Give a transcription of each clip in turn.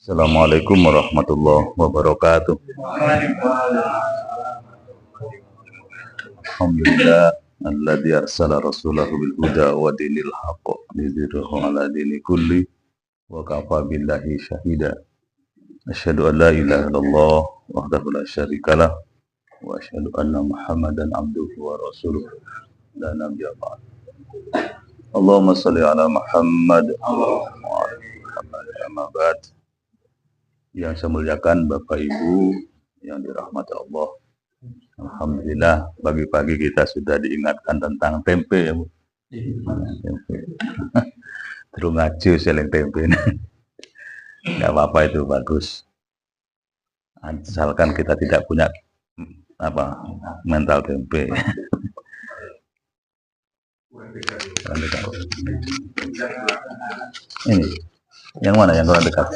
Assalamualaikum warahmatullahi wabarakatuh. Alhamdulillah alladzi arsala rasulahu bil huda wa dinil haqq liyudhhirahu ala dini kulli wa kafa billahi syahida. Asyhadu an la ilaha illallah wahdahu la syarikalah wa asyhadu anna Muhammadan abduhu wa rasuluh la nabiyya ba'd. Allahumma shalli ala Muhammad wa ala Muhammad amma ba'd. Yang saya muliakan Bapak Ibu yang dirahmati Allah. Alhamdulillah pagi-pagi kita sudah diingatkan tentang tempe ya Bu. Tempe. Terus ngaji seleng tempe. Enggak apa-apa, itu bagus. Asalkan kita tidak punya mental tempe. Ini yang mana yang kurang dekat?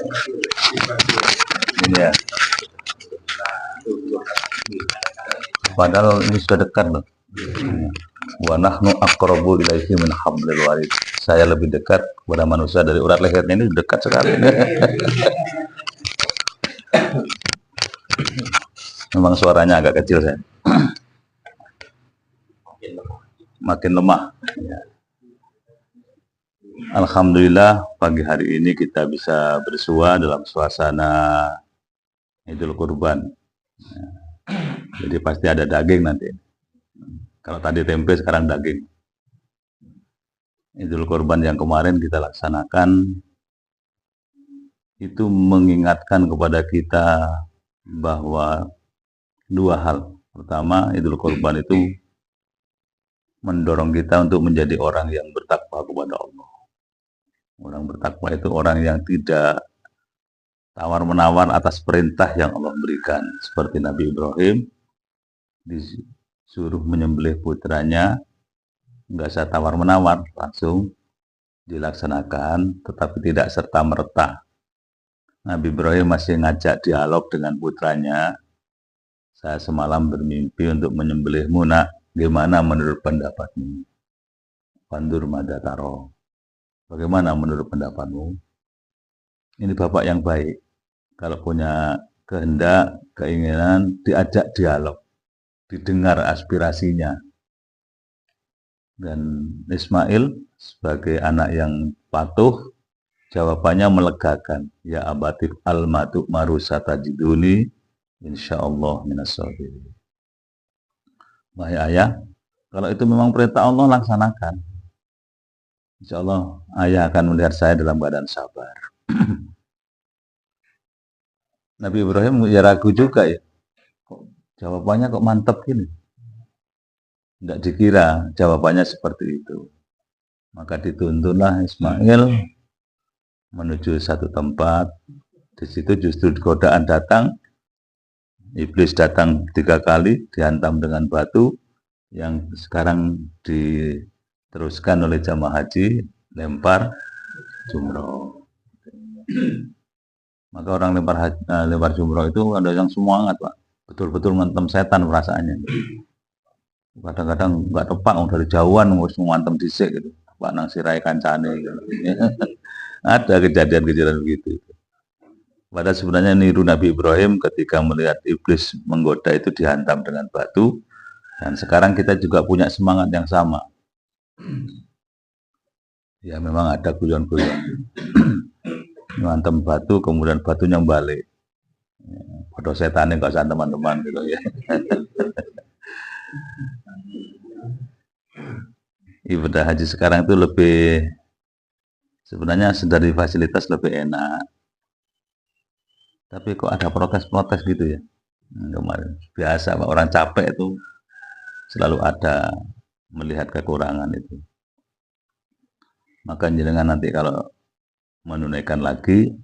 Ini ya. Padahal ini sudah dekat loh. Wa nahnu aqrabu ilaihi min hablil warid. Saya lebih dekat kepada manusia dari urat lehernya, ini dekat sekali. Memang suaranya agak kecil saya. Makin lemah. Alhamdulillah pagi hari ini kita bisa bersua dalam suasana Idul Kurban. Jadi pasti ada daging nanti. Kalau tadi tempe, sekarang daging. Idul Kurban yang kemarin kita laksanakan itu mengingatkan kepada kita bahwa dua hal. Pertama, Idul Kurban itu mendorong kita untuk menjadi orang yang bertakwa kepada Allah. Orang bertakwa itu orang yang tidak tawar-menawar atas perintah yang Allah berikan. Seperti Nabi Ibrahim disuruh menyembelih putranya, nggak usah tawar-menawar, langsung dilaksanakan, tetapi tidak serta-merta. Nabi Ibrahim masih ngajak dialog dengan putranya. Saya semalam bermimpi untuk menyembelihmu, nak. Gimana menurut pendapatmu? Pandur madataro. Bagaimana menurut pendapatmu? Ini bapak yang baik. Kalau punya kehendak, keinginan, diajak dialog, didengar aspirasinya. Dan Ismail sebagai anak yang patuh, jawabannya melegakan. Ya abatif al-matu marusata jiduni, insyaallah minasabirin. Wahai ayah, kalau itu memang perintah Allah, laksanakan. Insya Allah ayah akan melihat saya dalam keadaan sabar. Nabi Ibrahim ya ragu juga ya. Jawabannya kok mantap gini. Tidak dikira jawabannya seperti itu. Maka dituntunlah Ismail menuju satu tempat. Di situ justru godaan datang. Iblis datang 3 kali, dihantam dengan batu. Yang sekarang diteruskan oleh jamaah haji, lempar jumroh. Maka orang lempar jumroh itu ada yang semangat, Pak. Betul-betul mentem setan perasaannya. Kadang-kadang nggak tepat, dari jauhan harus mentem disik gitu. Pak nang sirai kancane gitu. Ada kejadian-kejadian begitu. Padahal sebenarnya niru Nabi Ibrahim ketika melihat iblis menggoda itu dihantam dengan batu. Dan sekarang kita juga punya semangat yang sama. Ya memang ada guyon-guyon. Menghantam batu, kemudian batunya balik. Pada setannya gak usah teman-teman gitu ya. Ibadah haji sekarang itu lebih, sebenarnya dari fasilitas lebih enak. Tapi kok ada protes-protes gitu ya. Kemarin biasa Pak, orang capek itu selalu ada melihat kekurangan itu. Maka jenengan nanti kalau menunaikan lagi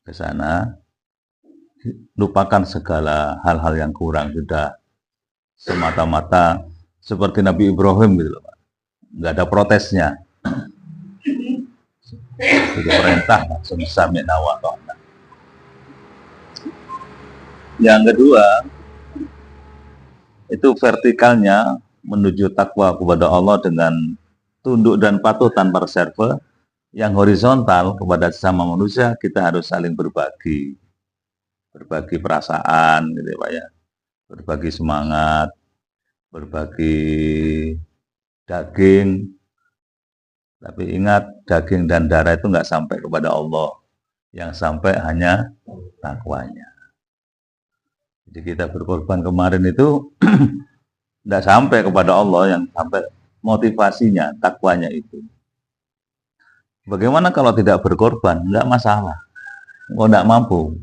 ke sana, lupakan segala hal-hal yang kurang, sudah semata-mata seperti Nabi Ibrahim gitu loh Pak. Nggak ada protesnya. Sudah perintah langsung sami'na wa ta'na. Yang kedua, itu vertikalnya menuju takwa kepada Allah dengan tunduk dan patuh tanpa reserve. Yang horizontal kepada sesama manusia kita harus saling berbagi, berbagi perasaan, gitu ya Pak ya, berbagi semangat, berbagi daging. Tapi ingat, daging dan darah itu nggak sampai kepada Allah, yang sampai hanya takwanya. Jadi kita berkorban kemarin itu tidak sampai kepada Allah, yang sampai motivasinya, takwanya itu. Bagaimana kalau tidak berkorban? Nggak masalah. Oh, nggak mampu.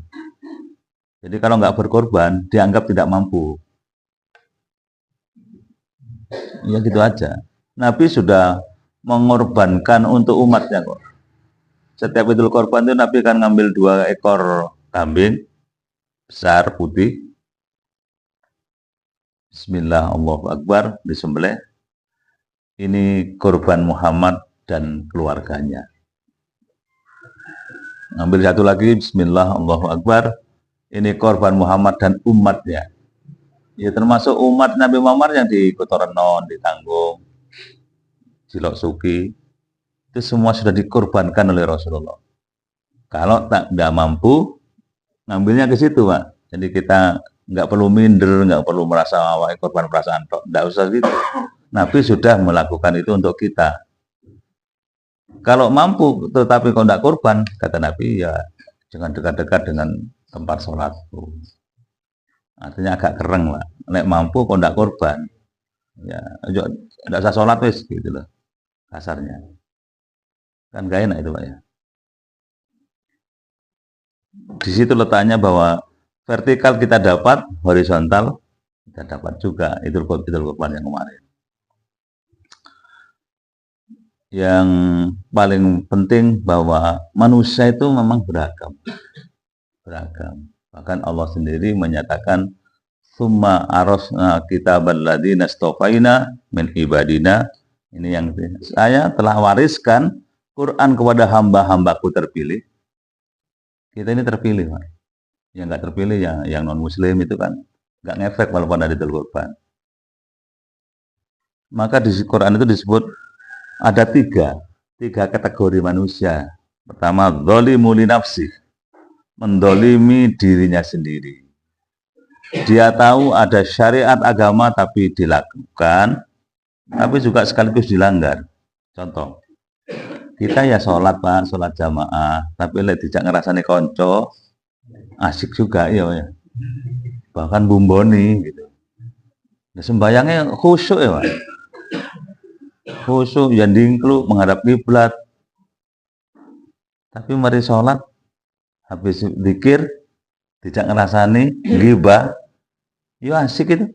Jadi kalau nggak berkorban, dianggap tidak mampu. Ya gitu aja. Nabi sudah mengorbankan untuk umatnya kok. Setiap Idul Korban itu Nabi akan ngambil 2 ekor kambing besar putih. Bismillah, Allahu Akbar, disembelih. Ini korban Muhammad dan keluarganya. Ngambil satu lagi, Bismillah, Allahu Akbar. Ini korban Muhammad dan umatnya. Ya termasuk umat Nabi Muhammad yang di Kotorenon, di Tanggung, Cilok Suki, itu semua sudah dikorbankan oleh Rasulullah. Kalau tidak mampu, ngambilnya ke situ, Pak. Jadi kita nggak perlu minder, nggak perlu merasa korban perasaan, tidak usah gitu. Nabi sudah melakukan itu untuk kita. Kalau mampu, tetapi kalau tidak korban, kata Nabi, ya jangan dekat-dekat dengan tempat sholatku. Artinya agak kereng lah. Nek mampu, kalau tidak korban, ya tidak usah sholat wis, gitu loh, kasarnya. Kan gak enak itu Pak ya. Di situ letaknya bahwa vertikal kita dapat, horizontal kita dapat juga. Itu korban yang kemarin. Yang paling penting bahwa manusia itu memang beragam. Bahkan Allah sendiri menyatakan summa arosna kitabal ladzina istofaina min ibadina. Ini yang saya telah wariskan Quran kepada hamba-hambaku terpilih. Kita ini terpilih, Pak. Yang nggak terpilih yang non-muslim itu kan nggak ngefek walaupun ada Idul Kurban. Maka di Quran itu disebut ada tiga kategori manusia. Pertama, dzalimu li nafsi, mendolimi dirinya sendiri. Dia tahu ada syariat agama tapi dilakukan, tapi juga sekaligus dilanggar. Contoh, kita ya sholat Pak, sholat jamaah, tapi lek dijak ngerasani konco, asik juga ya. Bahkan bumboni gitu. Nah, sembayangnya khusyuk ya Pak. Khusyuk, yang dingklu, menghadap kiblat. Tapi mari sholat, habis zikir, dijak ngerasani, ghibah, ya asik itu.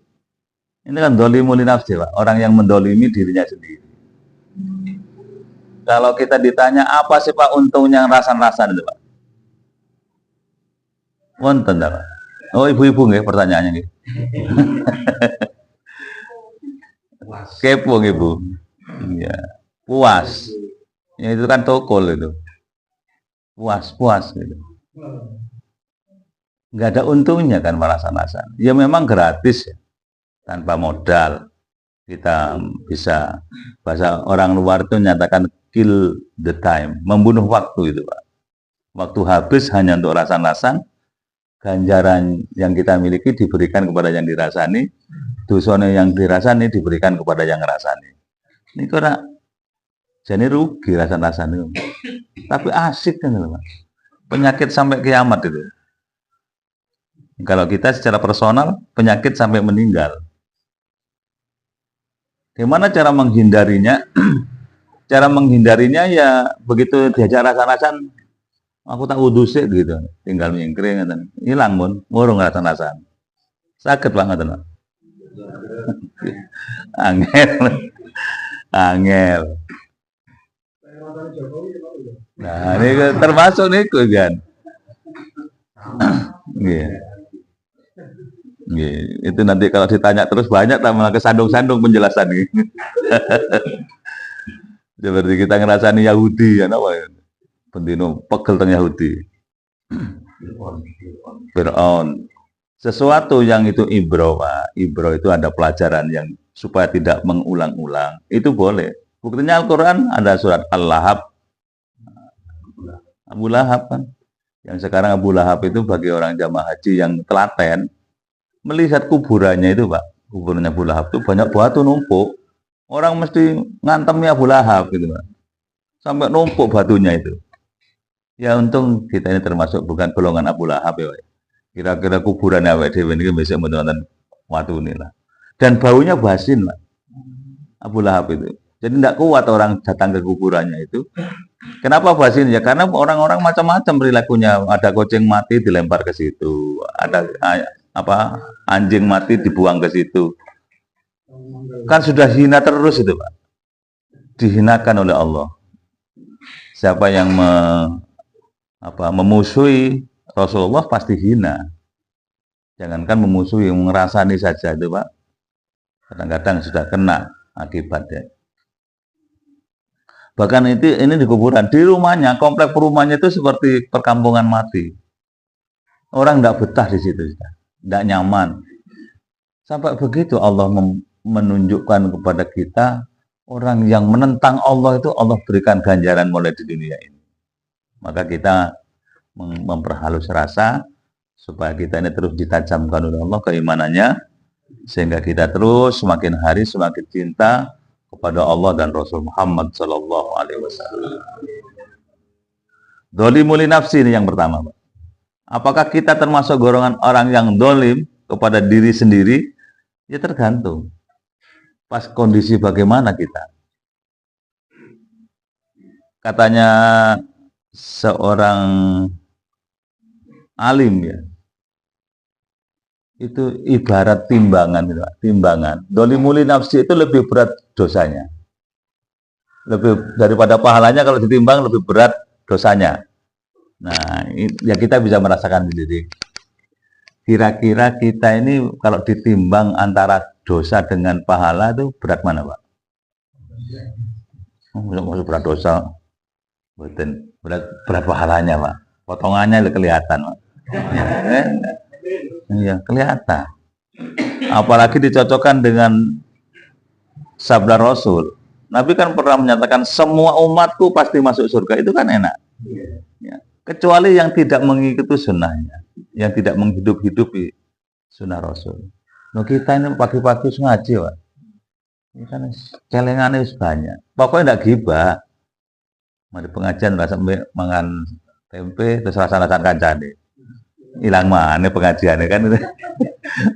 Ini kan dzalimu li nafsi Pak, orang yang mendolimi dirinya sendiri. Kalau kita ditanya apa sih Pak untungnya rasan-rasan itu Pak? Wonten Pak. Oh ibu-ibu nggih pertanyaannya nggih. Kepo ibu. Iya. Puas. Ya itu kan tokol itu. Puas gitu. Nggak ada untungnya kan rasan-rasan. Ya memang gratis ya. Tanpa modal. Kita bisa, bahasa orang luar itu nyatakan kill the time, membunuh waktu itu Pak. Waktu habis hanya untuk rasan-rasan, ganjaran yang kita miliki diberikan kepada yang dirasani, dosanya yang dirasani diberikan kepada yang ngerasani. Ini kira jadi rugi rasan-rasan itu. Tapi asik kan Pak. Penyakit sampai kiamat itu. Kalau kita secara personal, penyakit sampai meninggal. Gimana cara menghindarinya? Cara menghindarinya ya begitu diajak rasan-rasan, aku tak wudhu sih gitu, tinggal mingkring, hilang pun, ngurung rasan-rasan. Sakit banget Pak. Angel. Nah ini termasuk nih kan. Itu nanti kalau ditanya terus banyak malah kesandung-sandung penjelasan nih. Seperti kita ngerasani Yahudi ya apa? Pendino pegel teng Yahudi. Fir'aun. Sesuatu yang itu ibro, Pak. Ibro itu ada pelajaran yang supaya tidak mengulang-ulang. Itu boleh. Buktinya Al-Quran ada surat Al-Lahab, Abu Lahab kan. Yang sekarang Abu Lahab itu bagi orang jamaah haji yang telaten, melihat kuburannya itu Pak, kuburannya Abu Lahab itu banyak batu numpuk. Orang mesti ngantemi Abu Lahab gitu Pak. Sampai numpuk batunya itu. Ya untung kita ini termasuk bukan golongan Abu Lahab ya Pak. Kira-kira kuburan awake dhewe niki besok menonton watu ini lah. Dan baunya basin lah. Abu Lahab itu. Jadi tidak kuat orang datang ke kuburannya itu. Kenapa basin ya? Karena orang-orang macam-macam perilakunya. Ada kucing mati dilempar ke situ. Ada anjing mati dibuang ke situ. Kan sudah hina terus itu, Pak. Dihinakan oleh Allah. Siapa yang memusuhi Rasulullah pasti hina. Jangankan memusuhi, mengerasani saja itu Pak. Kadang-kadang sudah kena akibatnya. Bahkan ini di kuburan, di rumahnya, komplek perumahannya itu seperti perkampungan mati. Orang tidak betah di situ, tidak nyaman. Sampai begitu Allah menunjukkan kepada kita orang yang menentang Allah itu Allah berikan ganjaran mulai di dunia ini. Maka kita memperhalus rasa supaya kita ini terus ditajamkan oleh Allah keimanannya, sehingga kita terus semakin hari semakin cinta kepada Allah dan Rasul Muhammad Sallallahu Alaihi Wasallam. Dolimuli nafsi ini yang pertama, Pak. Apakah kita termasuk golongan orang yang dolim kepada diri sendiri? Ya tergantung. Pas kondisi bagaimana kita. Katanya seorang alim ya, itu ibarat timbangan, timbangan. Dolimuli nafsi itu lebih berat dosanya, lebih daripada pahalanya. Kalau ditimbang lebih berat dosanya. Nah, ya kita bisa merasakan sendiri. Kira-kira kita ini kalau ditimbang antara dosa dengan pahala itu berat mana, Pak? Maksud berat dosa, berat pahalanya, Pak. Potongannya kelihatan, Pak. Iya, kelihatan. Apalagi dicocokkan dengan sabda Rasul. Nabi kan pernah menyatakan semua umatku pasti masuk surga. Itu kan enak. Ya. Kecuali yang tidak mengikuti sunnahnya, yang tidak menghidup-hidupi sunnah Rasul. Nah, kita ini pagi-pagi ngaji, Pak. Ini kan celengannya banyak. Pokoknya tidak gibah. Mari pengajian rasa mangan tempe terus rasa-rasan kancane. Hilang mana pengajiannya kan itu.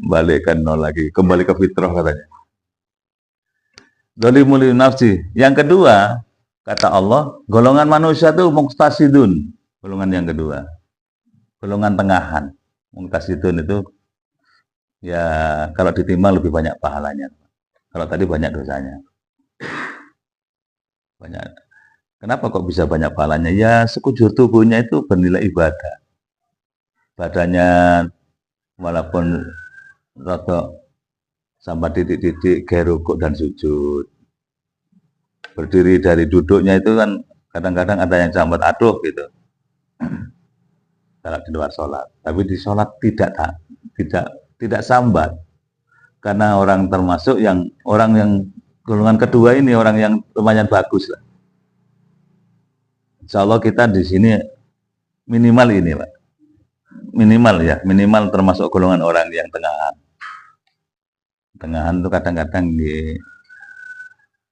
Balikkan nol lagi, kembali ke fitrah katanya. Dolimuli nafsi. Yang kedua, kata Allah, golongan manusia itu muqtasidun. Golongan yang kedua, golongan tengahan. Muqtasidun itu ya kalau ditimbang lebih banyak pahalanya. Kalau tadi banyak dosanya. Banyak. Kenapa kok bisa banyak pahalanya? Ya sekujur tubuhnya itu bernilai ibadah. Badannya walaupun rada sampai titik-titik gerukuk dan sujud. Berdiri dari duduknya itu kan kadang-kadang ada yang sambat aduh gitu. Kalau di luar sholat, tapi di sholat tidak sambat, karena orang termasuk orang yang golongan kedua ini orang yang lumayan bagus lah. Insya Allah kita di sini minimal ini, Pak. Minimal termasuk golongan orang yang tengahan. Tengahan itu kadang-kadang di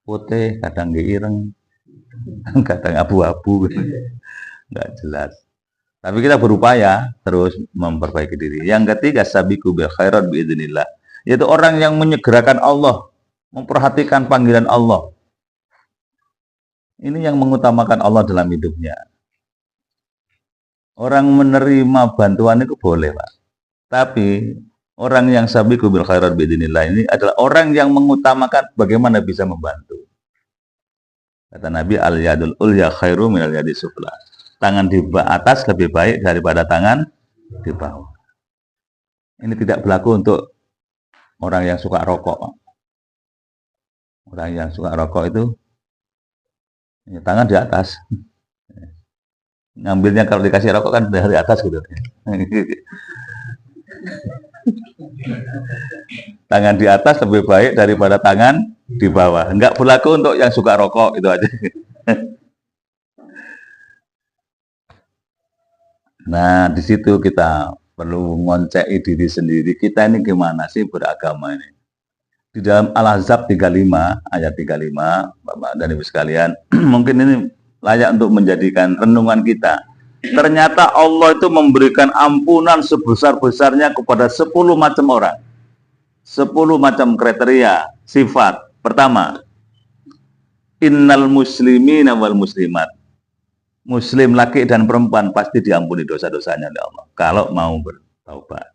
putih, kadang di ireng, kadang abu-abu, nggak jelas. Tapi kita berupaya terus memperbaiki diri. Yang ketiga, sabiqu bil khairat biidznillah, yaitu orang yang menyegerakan Allah, memperhatikan panggilan Allah. Ini yang mengutamakan Allah dalam hidupnya. Orang menerima bantuan itu boleh, Pak. Tapi orang yang sabiqu bil khairat biidznillah ini adalah orang yang mengutamakan bagaimana bisa membantu. Kata Nabi, al-yadul ulya khairu minal yadis sufla. Tangan di atas lebih baik daripada tangan di bawah. Ini tidak berlaku untuk orang yang suka rokok, Pak. Orang yang suka rokok itu ya, tangan di atas. Ngambilnya kalau dikasih rokok kan dari atas gitu. Tangan di atas lebih baik daripada tangan di bawah. Enggak berlaku untuk yang suka rokok, itu aja. Nah, di situ kita perlu ngonceki diri sendiri. Kita ini gimana sih beragama ini? Di dalam Al-Ahzab 35, ayat 35, Bapak dan Ibu sekalian, mungkin ini layak untuk menjadikan renungan kita. Ternyata Allah itu memberikan ampunan sebesar-besarnya kepada 10 macam orang. 10 macam kriteria, sifat. Pertama, innal muslimina wal muslimat. Muslim laki dan perempuan pasti diampuni dosa-dosanya oleh Allah kalau mau bertaubat.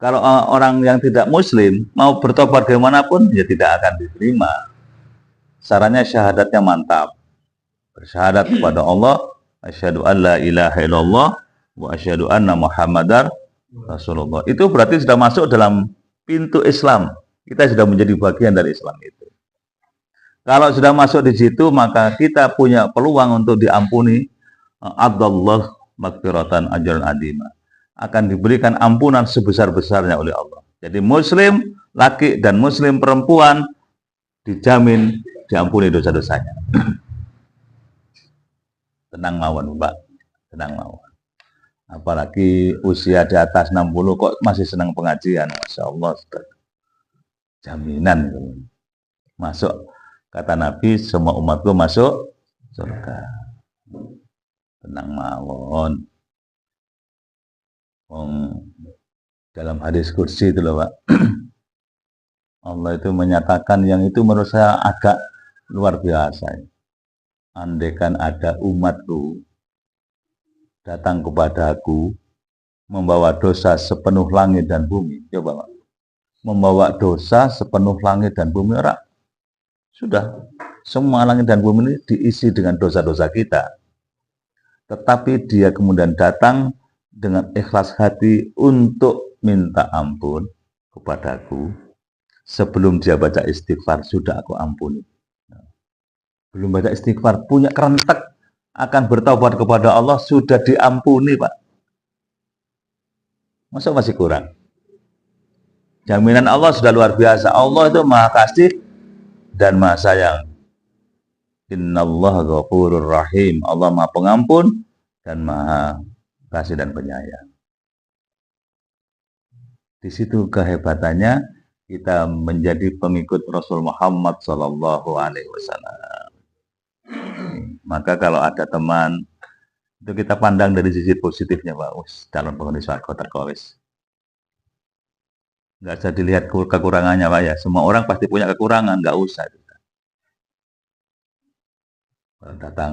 Kalau orang yang tidak muslim mau bertobat bagaimanapun ya tidak akan diterima. Sarannya syahadatnya mantap. Bersyahadat kepada Allah, asyhadu alla ilaha illallah wa asyhadu anna muhammadar rasulullah. Itu berarti sudah masuk dalam pintu Islam. Kita sudah menjadi bagian dari Islam itu. Kalau sudah masuk di situ, maka kita punya peluang untuk diampuni. Adallah maghfiratan ajran adima. Akan diberikan ampunan sebesar-besarnya oleh Allah. Jadi muslim laki dan muslim perempuan dijamin diampuni dosa-dosanya. Tenang mawon, Mbak. Tenang mawon. Apalagi usia di atas 60 kok masih senang pengajian. Masya Allah. Jaminan. Masuk. Kata Nabi, semua umatku masuk surga. Tenang mawon. Dalam hadis kursi itu loh, Pak. Allah itu menyatakan yang itu menurut saya agak luar biasa. Andaikan ada umatku datang kepadaku membawa dosa sepenuh langit dan bumi. Coba, Pak. Membawa dosa sepenuh langit dan bumi, orang sudah, semua langit dan bumi ini diisi dengan dosa-dosa kita. Tetapi dia kemudian datang dengan ikhlas hati untuk minta ampun kepadaku. Sebelum dia baca istighfar, sudah aku ampuni. Belum baca istighfar, punya kerentek akan bertaubat kepada Allah, sudah diampuni, Pak. Masa masih kurang? Jaminan Allah sudah luar biasa. Allah itu maha kasih dan maha sayang. Innallaha ghafurur rahim. Allah maha pengampun dan maha kasih dan penyayang. Di situ kehebatannya kita menjadi pengikut Rasul Muhammad Sallallahu Alaihi Wasallam. Maka kalau ada teman itu kita pandang dari sisi positifnya, Pak. Calon penghuni swarga terkawis. Nggak usah dilihat kekurangannya, Pak ya. Semua orang pasti punya kekurangan, nggak usah. Kalau datang,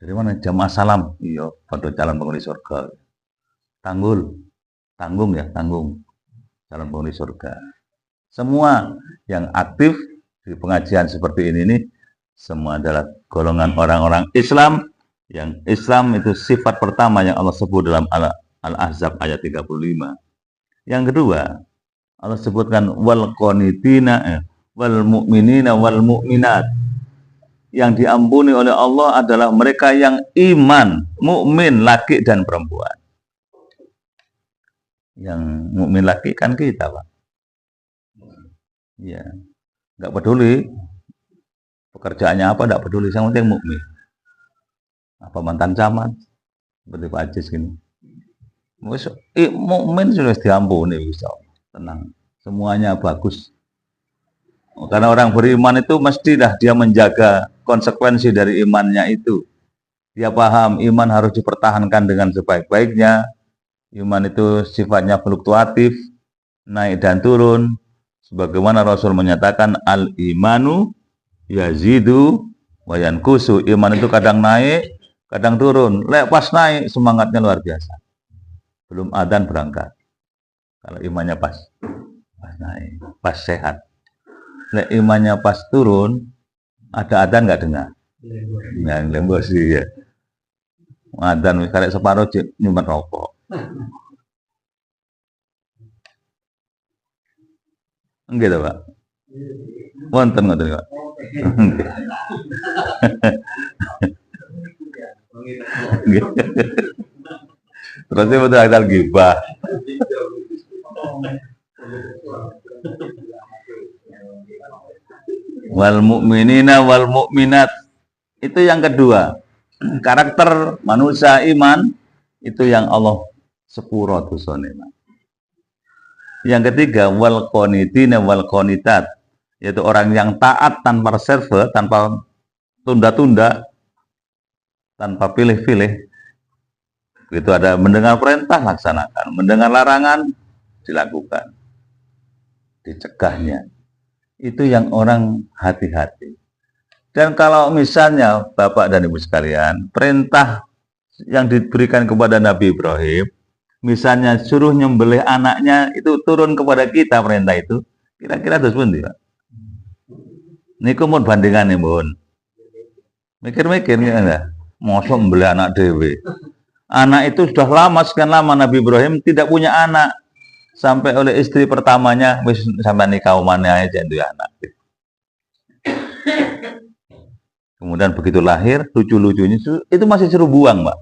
dari mana? Jamaah salam, iya, pada calon penghuni surga. Tanggung ya, tanggung. Calon penghuni surga. Semua yang aktif di pengajian seperti ini nih, semua adalah golongan orang-orang Islam. Yang Islam itu sifat pertama yang Allah sebut dalam Al-Ahzab ayat 35. Yang kedua, Allah sebutkan wal qanitina wal mu'minina wal mu'minat. Yang diampuni oleh Allah adalah mereka yang iman, mukmin laki dan perempuan. Yang mukmin laki kan kita, Pak. Ya, nggak peduli pekerjaannya apa, nggak peduli, yang penting mukmin. Apa mantan camat seperti Pak Ajis gini. Mukmin sudah diampuni, bisa tenang, semuanya bagus. Karena orang beriman itu mestilah dia menjaga konsekuensi dari imannya itu. Dia paham iman harus dipertahankan dengan sebaik-baiknya. Iman itu sifatnya fluktuatif, naik dan turun. Sebagaimana Rasul menyatakan al-imanu yazidu wa yankusu. Iman itu kadang naik, kadang turun. Pas naik semangatnya luar biasa. Belum adzan berangkat. Kalau imannya pas naik, pas sehat. Imannya pas turun, ada adzan nggak dengar? Yang lembos sih ya. Adzan karek separuh nyumet rokok. Gitu, Pak. Wonten ngoten, Pak. Terus itu betul akal gibah. Wal mu'minina wal mu'minat. Itu yang kedua. karakter manusia iman itu yang Allah sepuro dosane. Yang ketiga wal qanitina wal qanitat, yaitu orang yang taat tanpa reserve, tanpa tunda-tunda, tanpa pilih-pilih. Begitu ada mendengar perintah laksanakan, mendengar larangan dilakukan, dicegahnya. Itu yang orang hati-hati. Dan kalau misalnya Bapak dan Ibu sekalian, perintah yang diberikan kepada Nabi Ibrahim, misalnya suruh nyembelih anaknya, itu turun kepada kita perintah itu, kira-kira terus pun tidak. Niku mun bandingannya mun. Mikir-mikir ya, mosok membeli anak dewe. Anak itu sudah lama, sekian lama Nabi Ibrahim tidak punya anak. Sampai oleh istri pertamanya, wis sampai nikah umane aja itu anak. Kemudian begitu lahir, lucu-lucunya itu masih suruh buang, Mbak.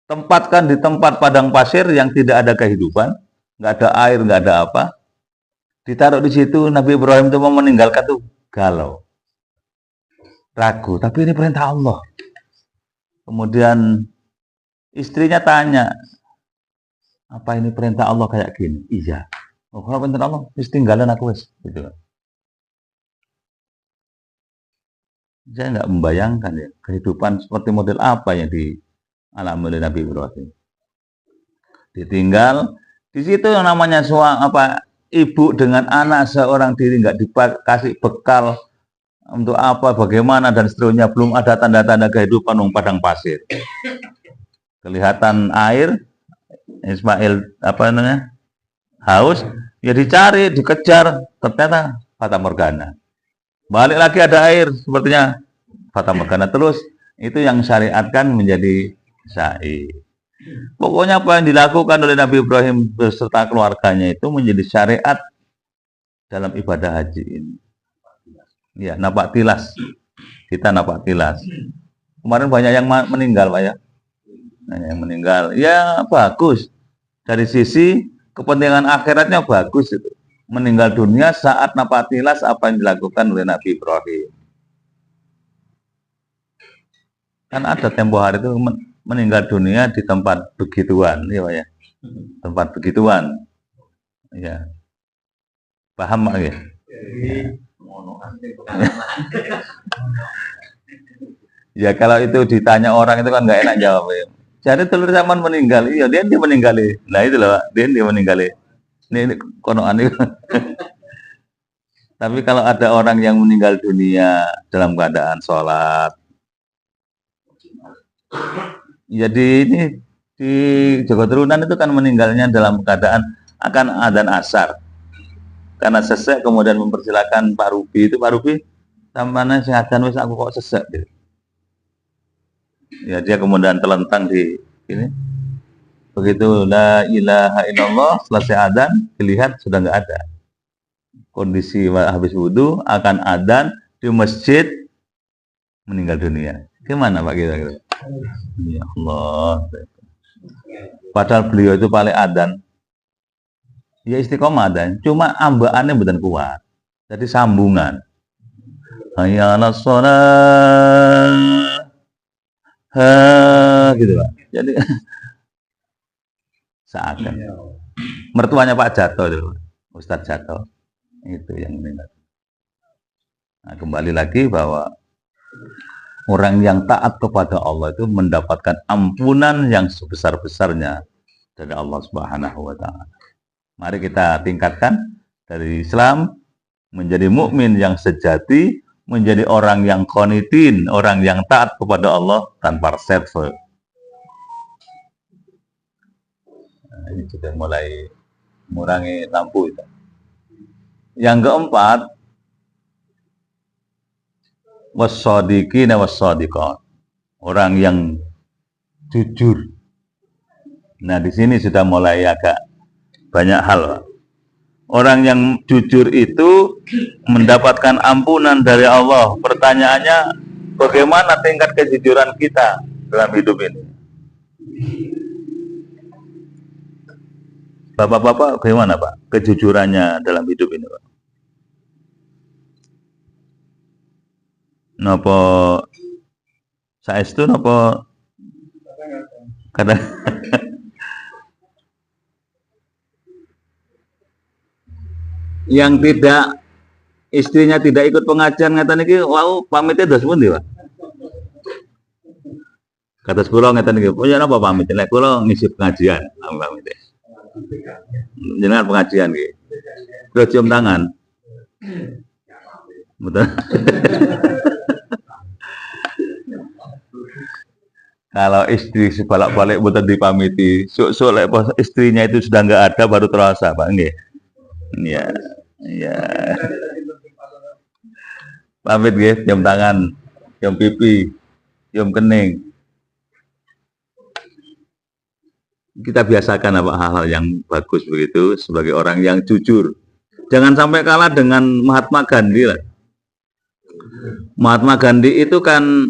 Tempatkan di tempat padang pasir yang tidak ada kehidupan, nggak ada air, nggak ada apa. Ditaruh di situ, Nabi Ibrahim itu mau meninggalkan tuh galau, ragu. Tapi ini perintah Allah. Kemudian istrinya tanya, apa ini perintah Allah kayak gini? Iya. Oh, kalau perintah Allah, wis tinggalan aku wis. Gitu. Saya nggak membayangkan ya kehidupan seperti model apa yang dialami oleh Nabi Ibrahim. Ditinggal di situ yang namanya ibu dengan anak seorang diri nggak dikasih bekal untuk apa, bagaimana dan seterusnya, belum ada tanda-tanda kehidupan padang pasir. Kelihatan air, Ismail haus, ya dicari, dikejar, ternyata fata morgana. Balik lagi ada air, sepertinya fata morgana terus. Itu yang syariatkan menjadi sa'i. Pokoknya apa yang dilakukan oleh Nabi Ibrahim beserta keluarganya itu menjadi syariat dalam ibadah haji ini. Ya, napak tilas. Kita napak tilas. Kemarin banyak yang meninggal, Pak ya. Yang meninggal, ya bagus. Dari sisi kepentingan akhiratnya bagus itu. Meninggal dunia saat napak tilas apa yang dilakukan oleh Nabi Ibrahim. Kan ada tempo hari itu meninggal dunia di tempat begituan, ya Pak ya. Tempat begituan. Ya. Paham Pak ya? Ya kalau itu ditanya orang itu kan nggak enak jawab ya. Jadi telur zaman meninggal, iya dia meninggal. Nah itu loh, dia meninggal. Ini konoan itu. Tapi kalau ada orang yang meninggal dunia dalam keadaan sholat, jadi ini di Joko Turunan itu kan meninggalnya dalam keadaan akan adzan asar. Karena sesek kemudian mempersilakan Pak Rubi itu, Pak Rubi sampai saya adzan wis aku kok sesek gitu. Ya dia kemudian terlentang di ini. Begitu la ilaha illallah selesai adzan, dilihat sudah nggak ada. Kondisi habis wudhu akan adzan di masjid meninggal dunia. Gimana Pak kita? Ya Allah. Padahal beliau itu paling adzan. Ya istiqomah adzan, cuma ambaannya bukan kuat. Jadi sambungan. Hayya 'alas shalah. Gitu Pak. Jadi seakan mertuanya Pak Jato itu, Ustadz Jato itu yang meninggal. Nah, kembali lagi bahwa orang yang taat kepada Allah itu mendapatkan ampunan yang sebesar-besarnya dari Allah Subhanahu wa taala. Mari kita tingkatkan dari Islam menjadi mukmin yang sejati, menjadi orang yang qanitin, orang yang taat kepada Allah tanpa reserve. Nah, ini sudah mulai mengurangi lampu itu. Yang keempat, was-shadiqina was-shadiqat. Orang yang jujur. Nah, di sini sudah mulai agak banyak hal. Orang yang jujur itu mendapatkan ampunan dari Allah. Pertanyaannya, bagaimana tingkat kejujuran kita dalam hidup ini? Bapak-bapak, bagaimana Pak kejujurannya dalam hidup ini Pak? Napa saestu napa Kadang yang tidak istrinya tidak ikut pengajian ngeten iki wau pamitnya dos pundi, Pak? Kados kula ngeten iki, punya napa pamit? Nek kula ngisi pengajian, pamit. Jenengan pengajian nggih. Terus cium tangan. Betul. Kalau istri sebalak-balik betul dipamiti, sok-sok lek istrinya itu sudah nggak ada baru terasa, Pak, nggih. Iya. Iya. Pamit nggih, cium tangan, cium pipi, cium kening. Kita biasakan apa hal-hal yang bagus begitu sebagai orang yang jujur. Jangan sampai kalah dengan Mahatma Gandhi lah. Mahatma Gandhi itu kan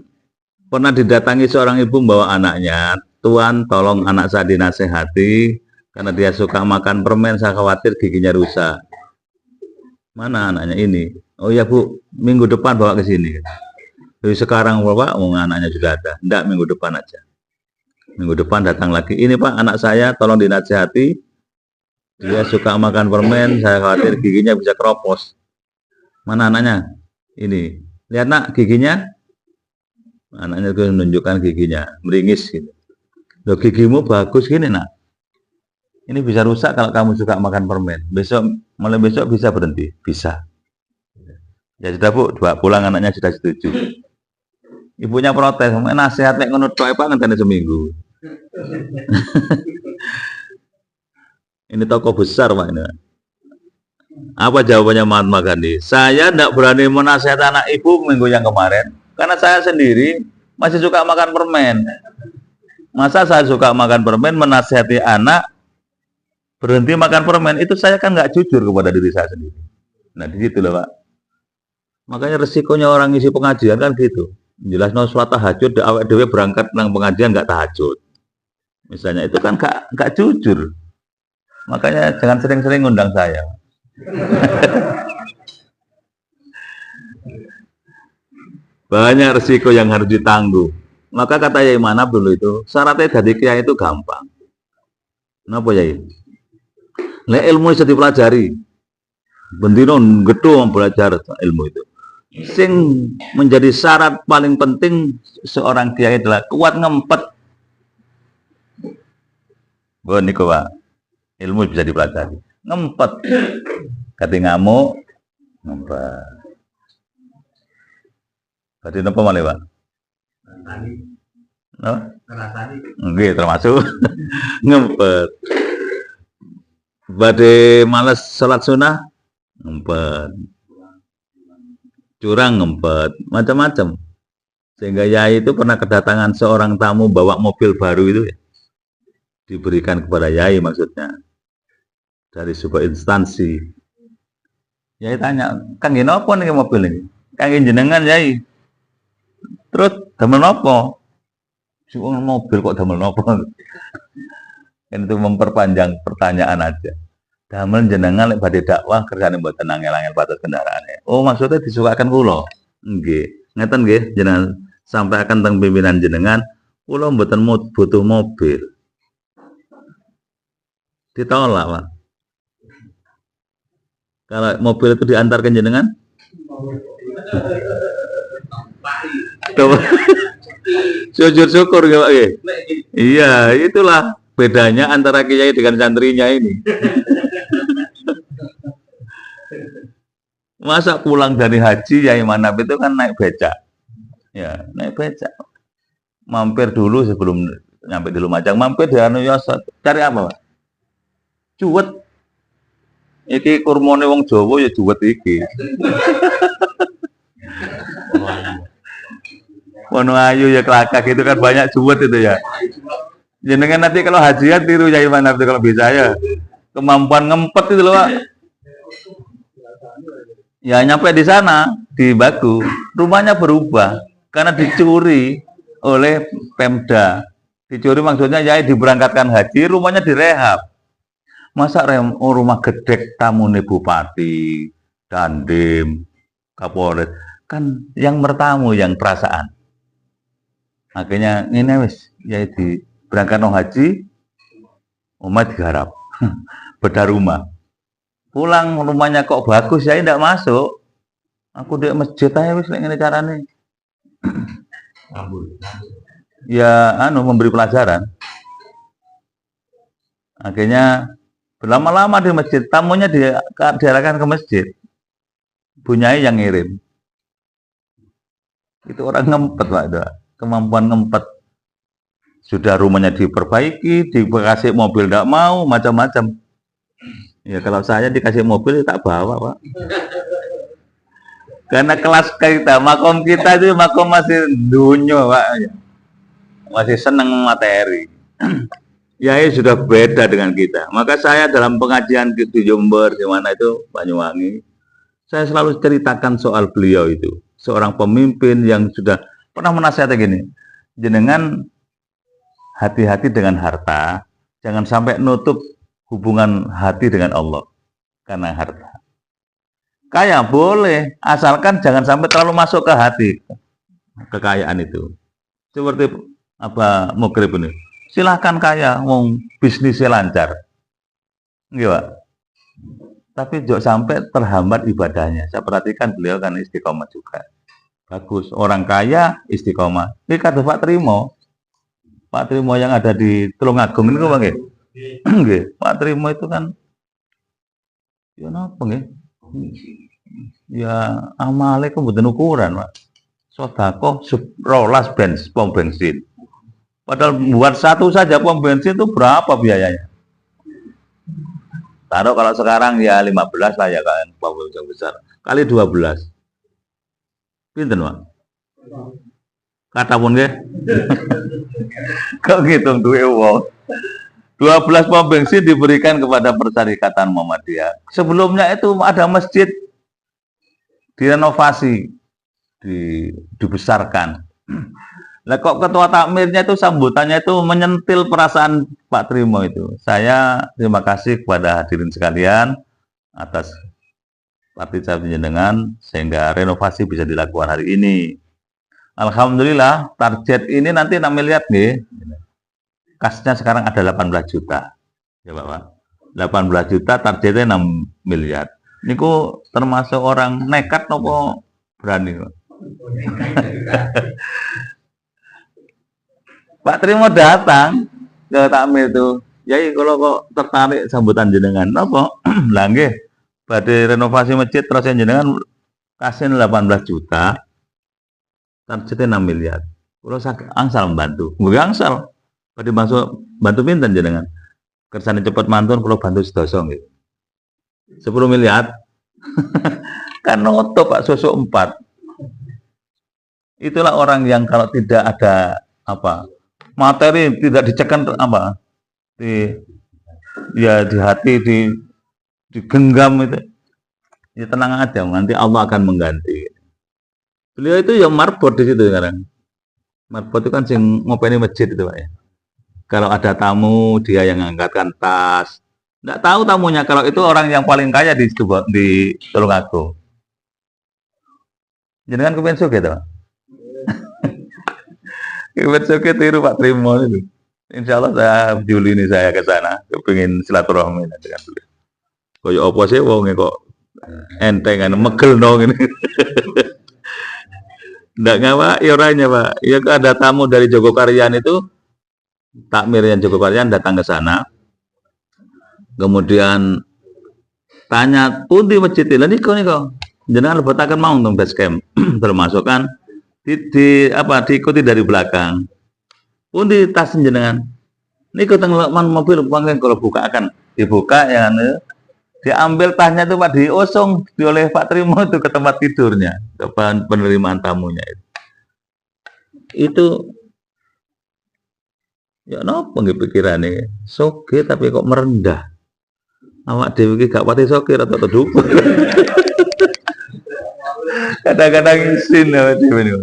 pernah didatangi seorang ibu membawa anaknya, Tuan tolong anak saya dinasehati karena dia suka makan permen, saya khawatir giginya rusak. Mana anaknya ini? Oh ya Bu, minggu depan bawa ke sini. Jadi sekarang Bapak, anaknya sudah ada. Enggak, minggu depan aja. Minggu depan datang lagi. Ini Pak, anak saya tolong dinasehati. Dia suka makan permen, saya khawatir giginya bisa keropos. Mana anaknya? Ini. Lihat nak, giginya. Anaknya itu menunjukkan giginya, meringis gitu. Loh, gigimu bagus gini nak. Ini bisa rusak kalau kamu suka makan permen. Mulai besok bisa berhenti, bisa. Ya sudah Bu, bawa pulang anaknya sudah setuju. Ibunya protes, nasihat nek ngono tok Pak ngenteni seminggu. Ini toko besar Pak ini. Apa jawabannya Mahatma Gandhi? Saya tidak berani menasihati anak ibu minggu yang kemarin karena saya sendiri masih suka makan permen. Masa saya suka makan permen menasihati anak berhenti makan permen, itu saya kan nggak jujur kepada diri saya sendiri. Nah di situ loh Pak. Makanya resikonya orang ngisi pengajian kan gitu. Jelas no sholat tahajud, awak dewe berangkat nang pengajian nggak tahajud. Misalnya itu kan nggak jujur. Makanya jangan sering-sering ngundang saya. Banyak resiko yang harus ditanggung. Maka kata Yai Manap dulu itu, syaratnya jadi kiai itu gampang. Kenapa Yai? Nek ilmu bisa dipelajari. Bendino gedho belajar ilmu itu. Sing menjadi syarat paling penting seorang kiai adalah kuat ngempet. Bo niku Pak. Ilmu bisa dipelajari. Ngempet. Kati ngamuk ngempet. Kati napa malih Pak? No? Nggih termasuk ngempet. Badhe males salat sunah ngempet, curang ngempet, macam-macam. Sehingga Yai itu pernah kedatangan seorang tamu bawa mobil baru itu ya, diberikan kepada Yai maksudnya dari sebuah instansi. Yai tanya, Kang gini apa nih mobil ini? Kang jenengan Yai. Terus damel nopo? Mobil kok damel nopo? Kan itu memperpanjang pertanyaan aja. Damel jenengan lek badhe dakwah kerjane mboten angel-angel batas kendaraane. Oh, maksudnya disukaken kula. Nggih. Ngeten nggih, jenengan sampaikan teng pimpinan jenengan, kula mboten butuh mobil. Ditolak, Pak. Kalau mobil itu diantarkan jenengan? Sujud syukur ya Pak. Iya, itulah bedanya antara kiai dengan santrinya ini. Masa pulang dari haji Yai Manap itu kan naik becak. Ya, naik becak. Mampir dulu sebelum nyampe di Lumajang, mampir di anu Yosot. Cari apa, Pak? Cuwet. Iki kurmone wong Jawa ya cuwet iki. Wonoayu ya Kelakak itu kan banyak cuwet itu ya. Jenengan nanti kalau hajian tiru Yai Manap kalau bisa ya. Kemampuan ngempet itu loh Pak. Ya nyampe di sana di Baku, rumahnya berubah karena dicuri oleh Pemda. Dicuri maksudnya Yai diberangkatkan haji, rumahnya direhab. Masa rumah gedek tamune bupati, dandim, kapolres, kan yang bertamu yang perasaan. Akhirnya ini wis Yai di berangkat no haji, umat digarap, beda rumah. Pulang rumahnya kok bagus, saya tidak masuk. Aku di masjid aja wis ngene carane. Ya, memberi pelajaran. Akhirnya berlama-lama di masjid, tamunya diarahkan ke masjid. Bunyai yang ngirim. Itu orang ngempet, Pak. Kemampuan ngempet. Sudah rumahnya diperbaiki, dikasih mobil tidak mau, macam-macam. Ya kalau saya dikasih mobil tak bawa, Pak. Karena kelas kita, makom kita itu makom masih dunia, Pak. Masih senang materi. Yai sudah beda dengan kita. Maka saya dalam pengajian di Jember, di mana itu Banyuwangi, saya selalu ceritakan soal beliau itu. Seorang pemimpin yang sudah pernah menasihati gini, jenengan hati-hati dengan harta, jangan sampai nutup hubungan hati dengan Allah karena harta. Kaya boleh, asalkan jangan sampai terlalu masuk ke hati kekayaan itu. Seperti apa Mukrib ini. Silahkan kaya, mau bisnisnya lancar. Enggak, tapi jangan sampai terhambat ibadahnya. Saya perhatikan beliau kan istiqomah juga. Bagus, orang kaya istiqomah. Ini kata Pak Trimo. Pak Trimo yang ada di Tulungagung ini kok Bang? Nggih, Pak Trimo itu kan ya napa nggih? Ya amale kok mboten ukuran, Pak. Sedekah 12 pom bensin. Padahal buat satu saja pom bensin itu berapa biayanya? Taruh kalau sekarang ya 15 lah ya kan, pom bensin besar. Kali 12. Pinten, Pak? Kata pun nggih. Kok ngitung duwe wong. 12 pom bensin diberikan kepada Persyarikatan Muhammadiyah. Sebelumnya itu ada masjid direnovasi, dibesarkan. Lah kok ketua takmirnya itu sambutannya itu menyentil perasaan Pak Trimo itu. Saya terima kasih kepada hadirin sekalian atas partisipasi jenengan sehingga renovasi bisa dilakukan hari ini. Alhamdulillah target ini nanti 6 miliar nih. Kasnya sekarang ada 18 juta. Ya Bapak. 18 juta targetnya 6 miliar. Niku termasuk orang nekat nopo berani, Pak. Pak Trimo datang ke takmir itu, Yai kalau kok tertarik sambutan jenengan, napa? Lah nggih, badhe renovasi masjid terus jenengan kasih 18 juta, targetnya 6 miliar. Kalau angsal membantu, nggih angsal. Badhe bantu pinten jenengan? Kersane cepet mantun kalau bantu sedoso nggih. 10 miliar. Kan noto Pak sosok 4. Itulah orang yang kalau tidak ada materi tidak dicekkan di hati digenggam itu ya tenang aja, nanti Allah akan mengganti. Beliau itu ya marbot di situ sekarang. Marbot itu kan sing ngopeni masjid itu Pak ya. Kalau ada tamu dia yang ngangkatkan tas. Nggak tahu tamunya kalau itu orang yang paling kaya di Tulungagung. Jenengan kepen sugih to? Kepen sugih tiru Pak Trimo itu. Insya Allah Juli ini saya ke sana, kepingin silaturahmi dengan beliau. Kaya apa sih wonge kok enteng kan megel dong ini. Nggak ngapa orangnya Pak. Ya ada tamu dari Jogokarian itu, takmir yang Jogokarian datang ke sana. Kemudian tanya pundi masjid ini niko jenengan lebetaken mau untuk base camp termasuk kan diikuti dari belakang pundi tas jenengan niko teng mobil panggen kalau buka akan dibuka ya diambil tasnya itu Pak diusung oleh Pak Trimo itu ke tempat tidurnya ke penerimaan tamunya itu ya nopo nggih pikirane soge tapi kok merendah. Awak dewe iki gak pati sokir atau dukur. Kadang-kadang isin awak dewe niku.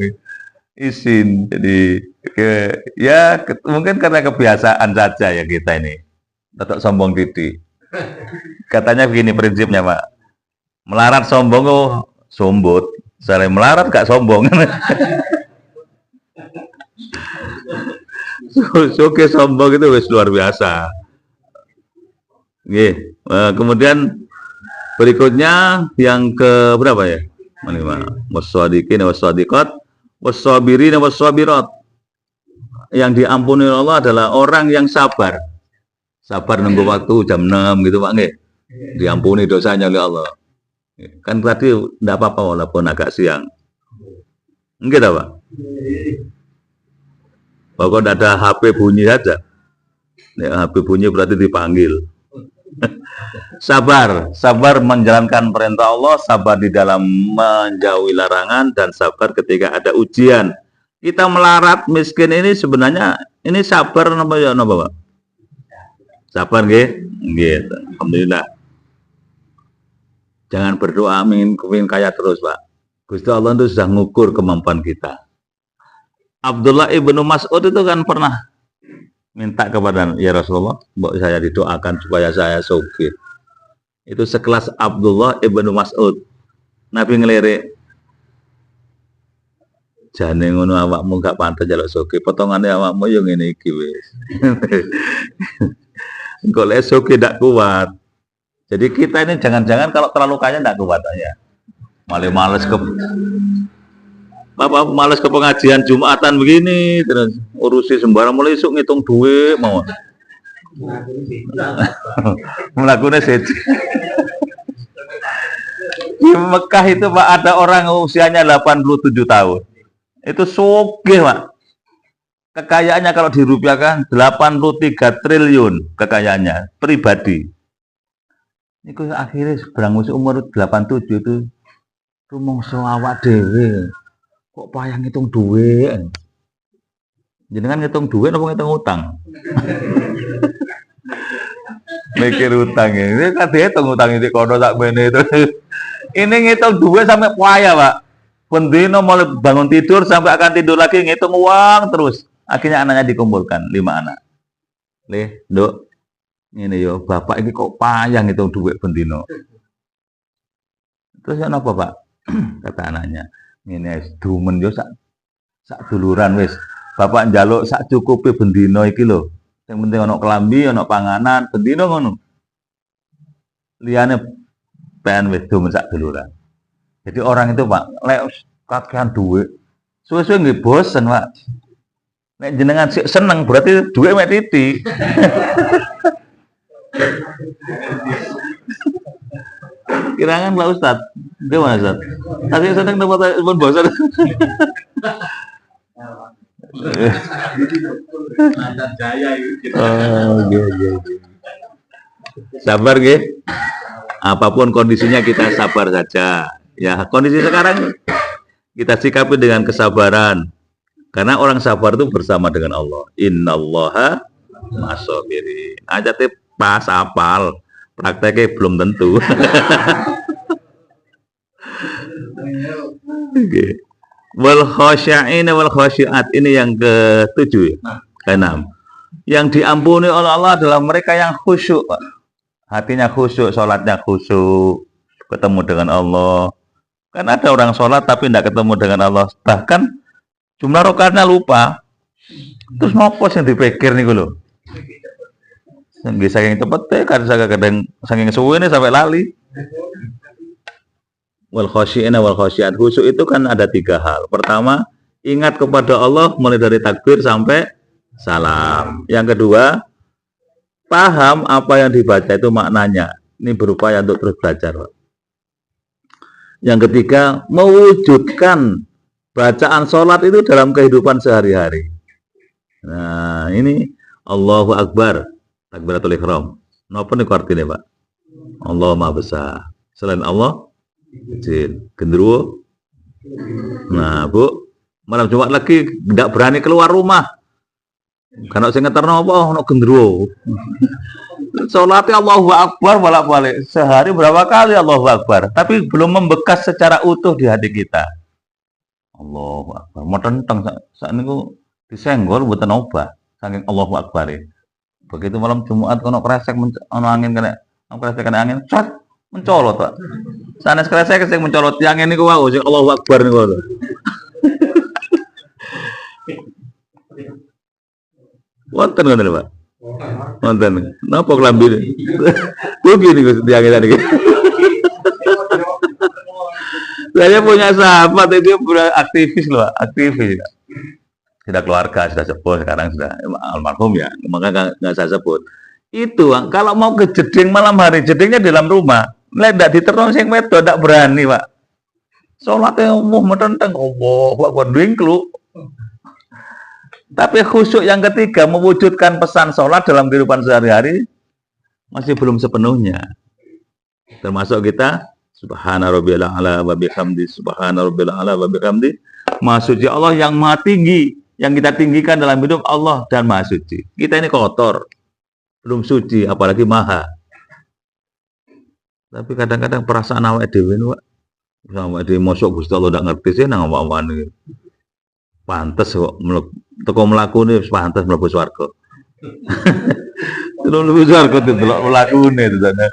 Isin. Jadi mungkin karena kebiasaan saja ya kita ini. Tetap sombong titik. Katanya begini prinsipnya, Pak. Melarat sombong kok sombot. Saya melarat gak sombong. Soge sombong itu wis luar biasa. Nggih. Kemudian berikutnya yang ke berapa ya? Wasadiqin wasadiqat wasabirin wasabirat. Yang diampuni Allah adalah orang yang sabar. Sabar nunggu waktu jam 6 gitu Pak nggih. Diampuni dosanya oleh Allah. Kan tadi enggak apa-apa walaupun agak siang. Enggak Pak? Pokoknya ada HP bunyi saja. Ya, HP bunyi berarti dipanggil. Sabar menjalankan perintah Allah, sabar di dalam menjauhi larangan, dan sabar ketika ada ujian. Kita melarat miskin ini sebenarnya ini sabar napa ya napa Pak? Sabar nggih? Nggih. Alhamdulillah. Jangan berdoa amin kepengin kaya terus Pak. Gusti Allah itu sudah ngukur kemampuan kita. Abdullah ibnu Mas'ud itu kan pernah minta kepada ya Rasulullah, mbok saya didoakan supaya saya sugih. Itu sekelas Abdullah ibnu Mas'ud. Nabi ngelirik, jane ngono awakmu gak pantes njaluk sugih, potongane awakmu yo ngene iki wis. Engko lek sugih ndak kuat. Jadi kita ini jangan-jangan kalau terlalu kaya ndak kuat ya. Malah males ke Bapak males ke pengajian Jumatan begini, terus urusi sembarang mulai isuk ngitung duit mau. Melakukannya seji. Di Mekah itu Pak ada orang usianya 87 tahun. Itu sugih Pak. Kekayaannya kalau dirupiahkan 83 triliun kekayaannya pribadi. Niku akhirnya seberang umur 87 itu rumangsa awak dhewe. Kok payah ngitung duit? Jenengan ngitung duit apa ngitung utang? Mikir utang ini kan dihitung utang ini kono sak bene itu. Ini ngitung duit sampai payah Pak. Pendino mulai bangun tidur sampai akan tidur lagi ngitung uang terus. Akhirnya anaknya dikumpulkan 5 anak. Lih, Nduk. Ini yo bapak ini kok payah ngitung duit pendino. Terus apa Pak? Kata anaknya. Ini dumen yo sak duluran wis. Bapak njaluk sak cukupe bendino iki lho. Yang penting ana kelambi, ana panganan, bendino ngono. Liyane pen wis dumen sak duluran. Jadi orang itu Pak, lek kakean duit, suwe-suwe nggih bosen Pak. Nek jenengan seneng berarti duit mek titik. Kirangan Pak Ustad. Gimana Ustad? Tadi seneng tempat pun bosan. Oh, iya. Sabar nggih. Apapun kondisinya kita sabar saja. Ya, kondisi sekarang kita sikapi dengan kesabaran. Karena orang sabar itu bersama dengan Allah. Innallaha ma'as-sabirin. Ajate pas apal, prakteknya belum tentu. Okay. Wal khasyi'in wal khasyi'at, ini yang ke-7 ke-6. Yang diampuni oleh Allah adalah mereka yang khusyuk, Pak. Hatinya khusyuk, sholatnya khusyuk, ketemu dengan Allah. Kan ada orang sholat tapi tidak ketemu dengan Allah. Bahkan jumlah rakaatnya lupa. Terus ngopo sing dipikir niku lho. Saking cepet kadang saking suwene sampai lali. Wal khasyi'ina wal khasyi'at, khusyuk itu kan ada 3 hal. Pertama, ingat kepada Allah mulai dari takbir sampai salam. Yang kedua, paham apa yang dibaca itu maknanya. Ini berupaya untuk terus belajar, Pak. Yang ketiga, mewujudkan bacaan sholat itu dalam kehidupan sehari-hari. Nah, ini Allahu Akbar, takbiratul ihram. Napa niku artine, Pak? Allah Maha Besar. Selain Allah, kecil, gendruwo. Nah, Bu, malam Jumat lagi tidak berani keluar rumah. Karena saya ngeterno apa, ono gendruwo. Sholatnya Allahu Akbar bolak-balik. Sehari berapa kali Allahu Akbar, tapi belum membekas secara utuh di hati kita. Allahu Akbar. Mau tentang saat niku disenggol mboten obah saking Allahu Akbar. Begitu malam Jumat kono kresek ono angin kena angin, cat mencolot, Pak. Sanes kresek sing mencolot yang ini ku wau sing Allahu Akbar niku. Wonten ngoten Pak. Wonten. Napa kelambi? Begini Gus tiang-tiang iki. Saya punya sahabat itu aktivis loh, aktivis. Sudah keluarga, sudah sepuh, sekarang sudah almarhum ya, maka nggak saya sebut. Itu kalau mau ke jeding malam hari, jedingnya di dalam rumah, tidak diterong sing wedo, tidak berani Pak. Sholatnya metenteng, Pak dingklu. Tapi khusyuk yang ketiga, mewujudkan pesan sholat dalam kehidupan sehari-hari masih belum sepenuhnya. Termasuk kita Subhana rabbiyal a'la wa bihamdi, subhana rabbiyal a'la wa bihamdi. Maha suci Allah yang maha tinggi, yang kita tinggikan dalam hidup Allah dan maha suci. Kita ini kotor, belum suci, apalagi maha. Tapi kadang-kadang perasaan awake dhewe niku, awake dhewe mosok Gusti Allah ndak ngerti sih nang awak-awake. Pantes kok teko mlakune wis pantes mlebu swarga. Mlebu swarga delok mlakune itu sana.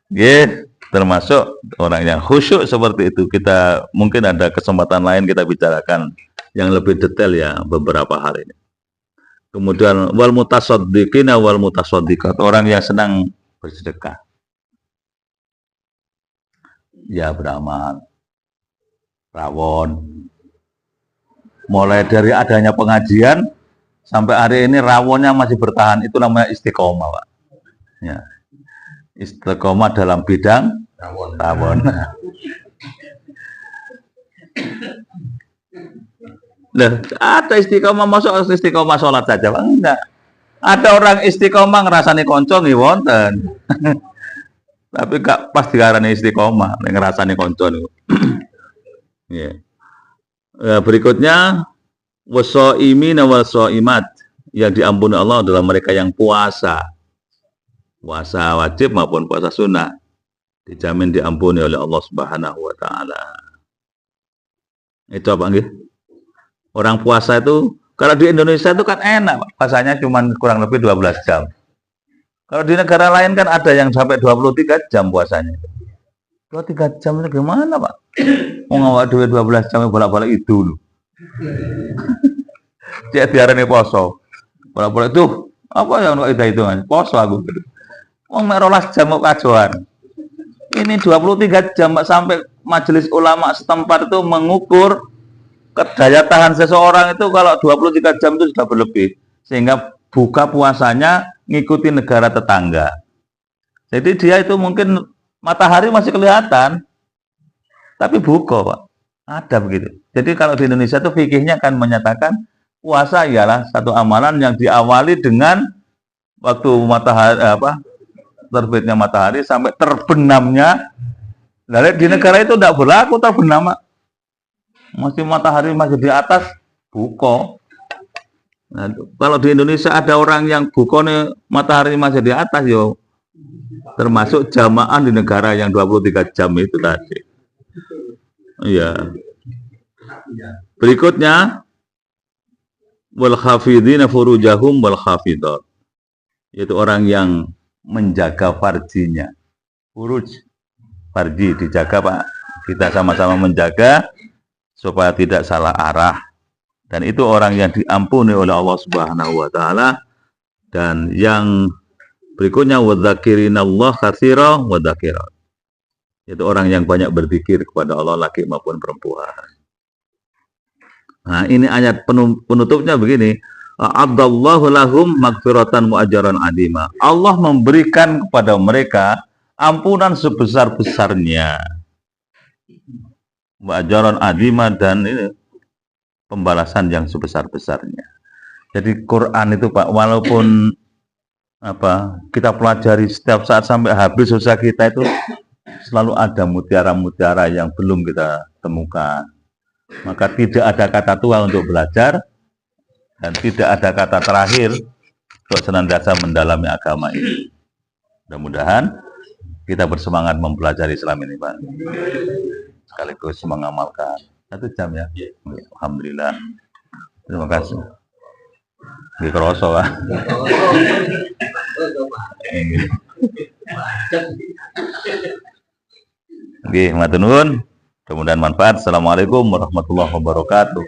Nggih, termasuk orang yang khusyuk seperti itu. Kita mungkin ada kesempatan lain kita bicarakan yang lebih detail ya beberapa hari ini. Kemudian wal mutasaddiqina wal mutasaddiqat, orang yang senang bersedekah. Ya beramal, rawon. Mulai dari adanya pengajian sampai hari ini rawonnya masih bertahan, itu namanya istiqomah, Pak. Ya. Istiqomah dalam bidang rawon. Nah, ada istiqomah masuk istiqomah sholat saja, Pak? Enggak. Ada orang istiqomah ngerasani konco nih wonten. Tapi gak pas diarani istiqomah, ngerasani konco nih. Yeah. Berikutnya wasoimina wasoimat, yang diampuni Allah adalah mereka yang puasa wajib maupun puasa sunnah, dijamin diampuni oleh Allah Subhanahu wa taala. Itu apa nggih? Orang puasa itu kalau di Indonesia itu kan enak, puasanya cuma kurang lebih 12 jam. Kalau di negara lain kan ada yang sampai 23 jam puasanya. 23 jam itu gimana, Pak? Mau ngawak duit 12 jam bolak-balik itu loh. Dia diarani poso. Bolak-balik itu apa yang kita hitungan? Poso aku. Wong mek 12 jam kok kajoan. Ini 23 jam sampai majelis ulama setempat itu mengukur daya tahan seseorang itu kalau 23 jam itu sudah berlebih. Sehingga buka puasanya ngikuti negara tetangga. Jadi dia itu mungkin matahari masih kelihatan, tapi buka, Pak. Ada begitu. Jadi kalau di Indonesia itu fikihnya kan menyatakan puasa ialah satu amalan yang diawali dengan waktu matahari terbitnya matahari sampai terbenamnya. Lalu di negara itu tidak berlaku terbenam. Masih matahari masih di atas, buka. Nah, kalau di Indonesia ada orang yang bukone matahari masih di atas, yo termasuk jamaah di negara yang 23 jam itu tadi. Iya. Berikutnya wal khafidina furujahum wal khafidat, yaitu orang yang menjaga farjinya. Furuj, farji dijaga, Pak. Kita sama-sama menjaga supaya tidak salah arah. Dan itu orang yang diampuni oleh Allah Subhanahu wa taala. Dan yang berikutnya wadzakirinallaha katsira wa dzakirat, yaitu orang yang banyak berzikir kepada Allah, laki maupun perempuan. Nah, ini ayat penutupnya begini. A'adallahu lahum maghfiratan wa ajran adima. Allah memberikan kepada mereka ampunan sebesar-besarnya. Wa ajran adima, dan ini pembalasan yang sebesar-besarnya. Jadi Quran itu, Pak, walaupun kita pelajari setiap saat sampai habis usaha kita itu selalu ada mutiara-mutiara yang belum kita temukan. Maka tidak ada kata tua untuk belajar dan tidak ada kata terakhir untuk senantiasa mendalami agama ini. Mudah-mudahan kita bersemangat mempelajari Islam ini, Pak. Sekaligus mengamalkan. 1 jam ya. Alhamdulillah. Terima kasih. Nggih kroso, Pak. Nggih, matur nuwun. Mudah-mudahan manfaat. Assalamualaikum warahmatullahi wabarakatuh.